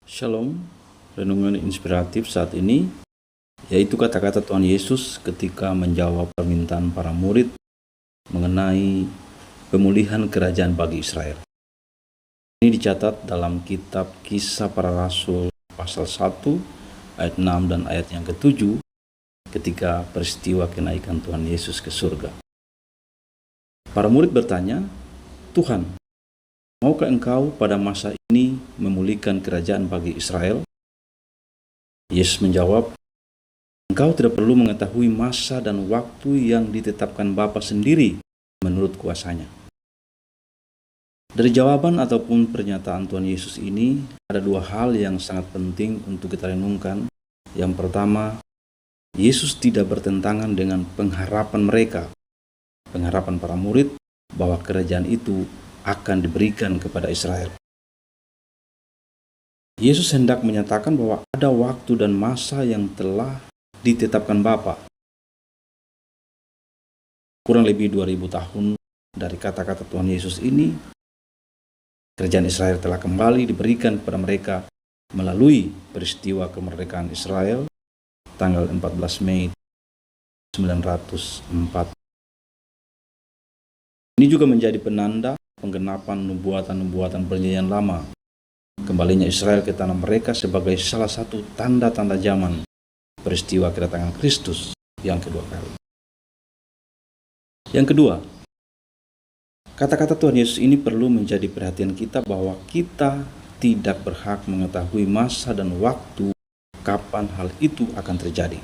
Shalom, renungan inspiratif saat ini yaitu kata-kata Tuhan Yesus ketika menjawab permintaan para murid mengenai pemulihan kerajaan bagi Israel. Ini dicatat dalam kitab Kisah Para Rasul pasal 1 ayat 6 dan ayat yang ke-7 ketika peristiwa kenaikan Tuhan Yesus ke surga. Para murid bertanya, "Tuhan, maukah Engkau pada masa ini memulihkan kerajaan bagi Israel?" Yesus menjawab, "Engkau tidak perlu mengetahui masa dan waktu yang ditetapkan Bapa sendiri menurut kuasanya." Dari jawaban ataupun pernyataan Tuhan Yesus ini, ada dua hal yang sangat penting untuk kita renungkan. Yang pertama, Yesus tidak bertentangan dengan pengharapan mereka, pengharapan para murid bahwa kerajaan itu akan diberikan kepada Israel. Yesus hendak menyatakan bahwa ada waktu dan masa yang telah ditetapkan Bapa. Kurang lebih 2000 tahun dari kata-kata Tuhan Yesus ini, kerajaan Israel telah kembali diberikan kepada mereka melalui peristiwa kemerdekaan Israel tanggal 14 Mei 1904. Ini juga menjadi penanda penggenapan nubuatan-nubuatan perjanjian lama. Kembalinya Israel ke tanah mereka sebagai salah satu tanda-tanda zaman peristiwa kedatangan Kristus yang kedua kali. Yang kedua, kata-kata Tuhan Yesus ini perlu menjadi perhatian kita bahwa kita tidak berhak mengetahui masa dan waktu kapan hal itu akan terjadi.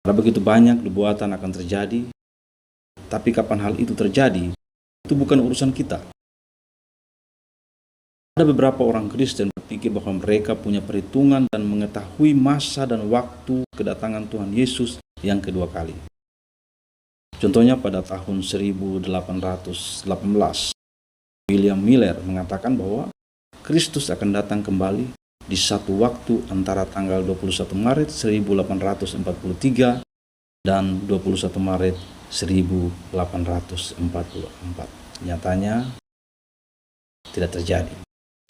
Karena begitu banyak nubuatan akan terjadi, tapi kapan hal itu terjadi, itu bukan urusan kita. Ada beberapa orang Kristen berpikir bahwa mereka punya perhitungan dan mengetahui masa dan waktu kedatangan Tuhan Yesus yang kedua kali. Contohnya pada tahun 1818, William Miller mengatakan bahwa Kristus akan datang kembali di satu waktu antara tanggal 21 Maret 1843 dan 21 Maret 1844. Nyatanya tidak terjadi.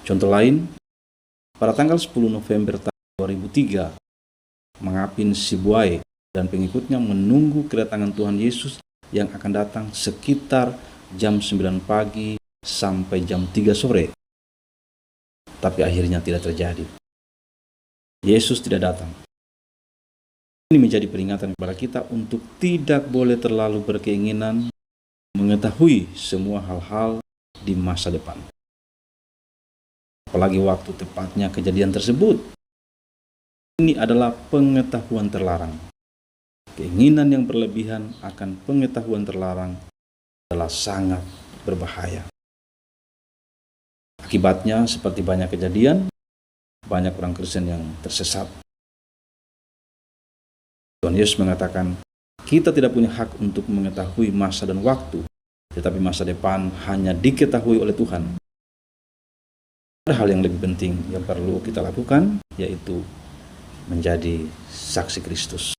Contoh lain, pada tanggal 10 November tahun 2003, Mangapin Sibuai dan pengikutnya menunggu kedatangan Tuhan Yesus yang akan datang sekitar jam 9 pagi sampai jam 3 sore. Tapi akhirnya tidak terjadi. Yesus tidak datang. Ini menjadi peringatan kepada kita untuk tidak boleh terlalu berkeinginan mengetahui semua hal-hal di masa depan. Apalagi waktu tepatnya kejadian tersebut. Ini adalah pengetahuan terlarang. Keinginan yang berlebihan akan pengetahuan terlarang adalah sangat berbahaya. Akibatnya seperti banyak kejadian, banyak orang Kristen yang tersesat. Tuhan Yesus mengatakan, kita tidak punya hak untuk mengetahui masa dan waktu, tetapi masa depan hanya diketahui oleh Tuhan. Ada hal yang lebih penting yang perlu kita lakukan, yaitu menjadi saksi Kristus.